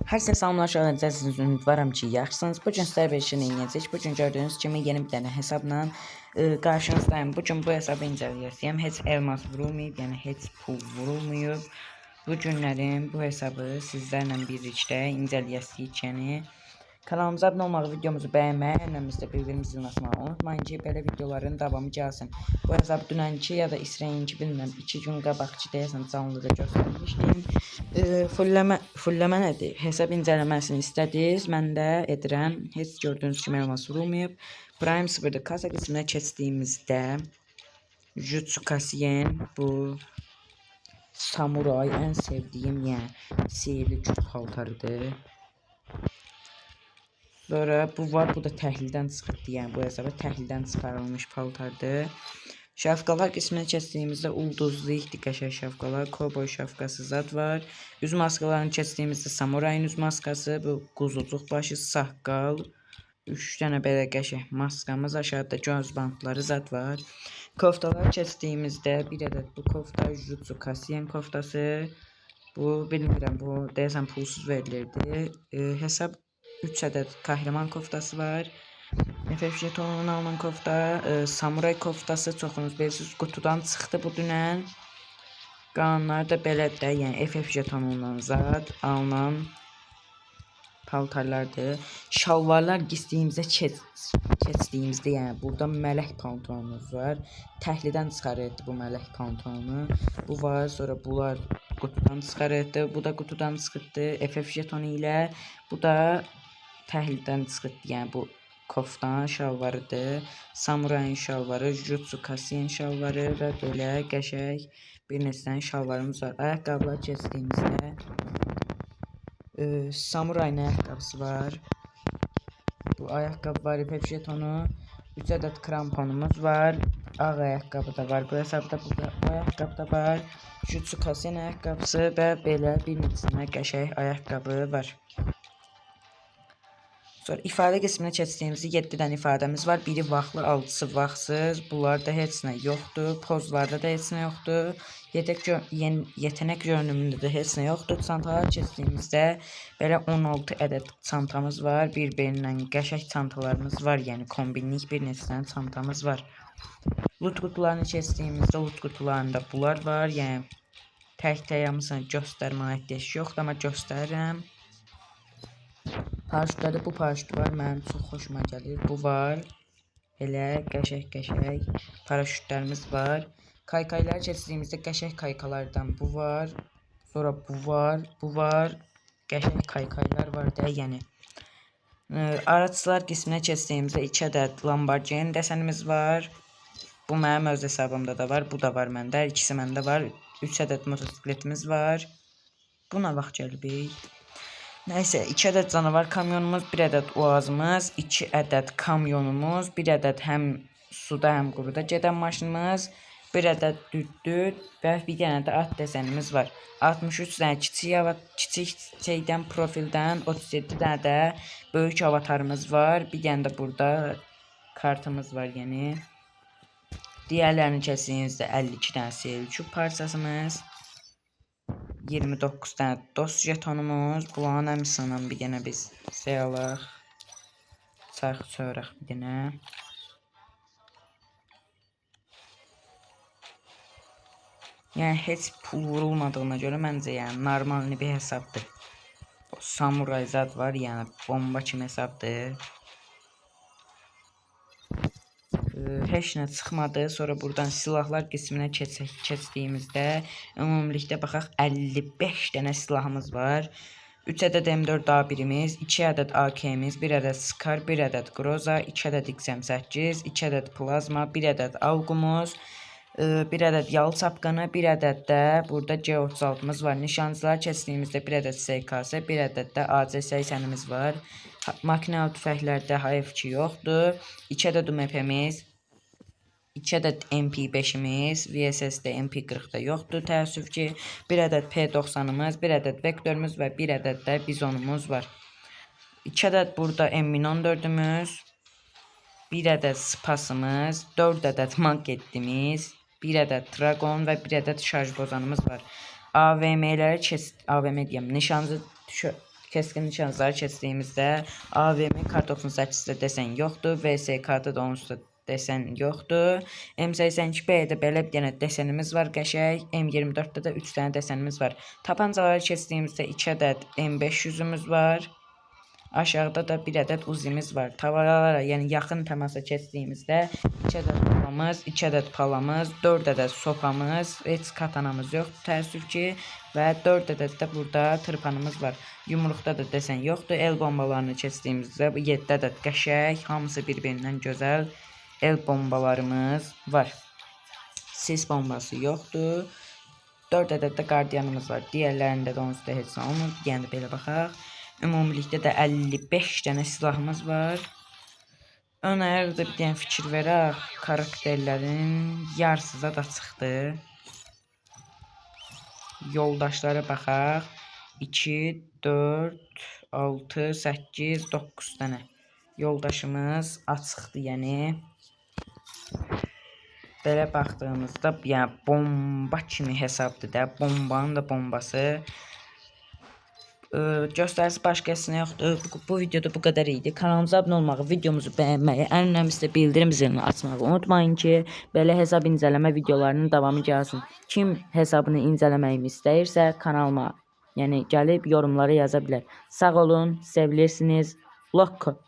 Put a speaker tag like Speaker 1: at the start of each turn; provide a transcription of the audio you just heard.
Speaker 1: Hər kəsə salamlaşır, əziziniz ümidvaram ki, yaxşısınız. Bu gün sizlərə bir işini eləyəcək. Bu gün gördüyünüz kimi yeni bir dənə hesabla qarşınızdayım. Bu gün bu hesabı incələyəcəyəm. Heç elmas vurulmayıb, yəni heç pul vurulmayıb. Bu günlərim bu hesabı sizlərlə birlikdə incələyəcəyik. Yəni kanalımıza abunə olmağı, videomuzu bəyənməyi, önümüzdə bir-birimizin asmağı unutmayın ki, belə videoların davamı gəlsin. Bu hesab dünənki ya da İsrayinki bilmirəm 2 gün qabaqçı deyəsən canlıda göstərmişdim. Fulləmə nədir? Hesab incələməsini istədiniz. Mən də edirəm. Heç gördüyünüz kimi elmas vurulmayıb. Prime 0'da kasa qisminə keçdiyimizdə Jutsu Kaisen, bu samuray ən sevdiyim, yəni sihirli güc paltarıdır. Sonra bu var, bu da təhlildən çıxırdı, yəni bu hesaba təhlildən çıxarılmış paltardır. Şapkalar qisminə keçdiyimizdə ulduzlu qəşəng şapkalar, kovboy şapkası zad var. Üz maskalarını keçdiyimizdə samurayın üz maskası, bu quzucuq başı, saqqal, 3 dənə belə qəşəng maskamız, aşağıda göz bantları zad var. Koftalar keçdiyimizdə bir ədəd bu kofta Jutsu Kaisen koftası. Bu bilmirəm, bu deyəsən pulsuz verilirdi. Hesab 3 ədəd kahraman koftası var. FF jetonundan alınan kofta, samuray koftası çoxunuz bilirsiniz, qutudan çıxdı bu dünən. Qalanlar da belədir, yəni FF jetonundan zad alınan paltarlardır. Şalvarlar gizliyimizdə keçdiyimizdə, yəni burada mələk pantolonumuz var. Təhlidən çıxarırdı bu mələk pantolonu. Bu var, sonra bunlar qutudan çıxarırdı, bu da qutudan çıxırdı FF jetonu ilə. Bu da təhlildən çıxırdı, yəni bu koftan şalvarıdır. Samurayın şalvarı, Jutsu Kaisen şalvarı və belə qəşəng bir neçə şalvarımız var. Ayaqqabılar keçdiyimizdə samurayın ayaqqabısı var. Bu ayaqqabı var, FF jetonu. 3 ədəd kramponumuz var. Ağ ayaqqabı da var. Bu hesabda bu ayaqqabı da var. Jutsu Kaisen ayaqqabısı və belə bir neçə qəşəng ayaqqabı var. Sonra ifadə qisminə keçdiyimizdə 7 dənə ifadəmiz var. Biri vaxtlı, 6-sı vaxtsız. Bunlarda heç nə yoxdur. Pozlarda da heç nə yoxdur. Yetenek görünümündə də heç nə yoxdur. Çantalara keçdiyimizdə belə 16 ədəd çantamız var. Bir-birindən qəşəng çantalarımız var. Yəni kombinlik bir neçə dənə çantamız var. Loot qutularını keçdiyimizdə loot qutularında bunlar var. Yəni tək-tək hamısını göstərməyə ehtiyac yoxdur, amma göstərirəm. Paraşütlərdə bu paraşüt var, mənim çox xoşuma gəlir. Bu var. Elə qəşəng paraşütlərimiz var. Kaykayları keçdiyimizdə qəşəng kaykalardan bu var. Sonra bu var, bu var. Qəşəng kaykaylar var da, yəni. Araçlar qisminə keçdiyimizdə 2 ədəd Lamborghini dəsənimiz var. Bu mənim öz hesabımda da var, bu da var məndə. İkisi məndə var. 3 ədəd motosikletimiz var. Bu nə vaxt gəlib? Nəysə, 2 ədəd canavar kamyonumuz, 1 ədəd uazımız, 2 ədəd kamyonumuz, 1 ədəd həm suda, həm quruda gedən maşınımız, 1 ədəd düddüd və bir dənə də at desənimiz var. 63 dənə kiçik şeydən, profildən, 37 dənə də böyük avatarımız var. Bir dənə də burada kartımız var, yəni. Digərlərini keçdiyinizdə 52 dənə seyirci parçasımız. 29 dənə dost jetonumuz. Bunların həmisindən bir dənə biz alaq. Çarx çörək bir dənə. Yəni heç pul vurulmadığına görə məncə yəni normal bir hesabdır. Samuray zad var, yəni bomba kimi hesabdır. Heç nə çıxmadı. Sonra buradan silahlar qisminə keçdiyimizdə ümumilikdə baxaq 55 dənə silahımız var. 3 ədəd M4A1'imiz, 2 ədəd AK-miz, 1 ədəd Scar, 1 ədəd Groza, 2 ədəd XM8, 2 ədəd plazma, 1 ədəd Augumuz, 1 ədəd yalı çapqanı, 1 ədəd də burada G36'mız var. Nişancılara keçdiyimizdə 1 ədəd SKS, 1 ədəd də AC80'imiz var. Makinalı tüfəklərdə HF2 yoxdur. 2 ədəd UMP-miz, 2 ədəd MP5'imiz, VSS'də MP40'da yoxdur təəssüf ki. 1 ədəd P90'ımız, 1 ədəd Vektor'umuz və 1 ədəd də Bizonumuz var. 2 ədəd burada M1014'ümüz, 1 ədəd Spas'ımız, 4 ədəd Manketimiz, 1 ədəd Dragon və 1 ədəd şarj bozanımız var. AVM deyəm, nişancı Keskin nişancıları keçdiyimizdə AVM kart 98-də desən yoxdur, VS kartı da onsuz da desen yoxdur. M82B-də belə bir dənə desenimiz var qəşəng. M24-də də 3 dənə desenimiz var. Tapancaları keçdiyimizdə 2 ədəd M500-ümüz var. Aşağıda da bir ədəd uzimiz var. Tavalara, yəni yaxın təmasa keçdiyimizdə 2 ədəd palamız, 2 ədəd palamız, 4 ədəd sopamız, heç katanamız yoxdur təəssüf ki, və 4 ədəd də burada tırpanımız var. Yumruqda da desən yoxdur. El bombalarını keçdiyimizdə 7 ədəd qəşəng, hamısı bir-birindən gözəl el bombalarımız var. Sis bombası yoxdur. 4 ədəd də qardiyanımız var. Digərlərində də onsuz da heç nə olmur. Yəni də belə baxaq. Ümumilikdə də 55 dənə silahımız var. Önərdə bir dənə fikir verək. Karakterlərin yarısı da çıxdı. Yoldaşlara baxaq. 2, 4, 6, 8, 9 dənə yoldaşımız açıqdır, yəni. Belə baxdığımızda, yəni bomba kimi hesabdır da, bombanın da bombası. Göstərisi başqa heç nə yoxdur. Bu videoda bu qədər idi. Kanalımıza abunə olmağı, videomuzu bəyənməyi, ən önəmlisi də bildirim zilini açmağı unutmayın ki, belə hesab incələmə videolarının davamı gəlsin. Kim hesabını incələməyimi istəyirsə, kanalıma, yəni gəlib yorumlara yaza bilər. Sağ olun, sevilirsiniz. Lokko.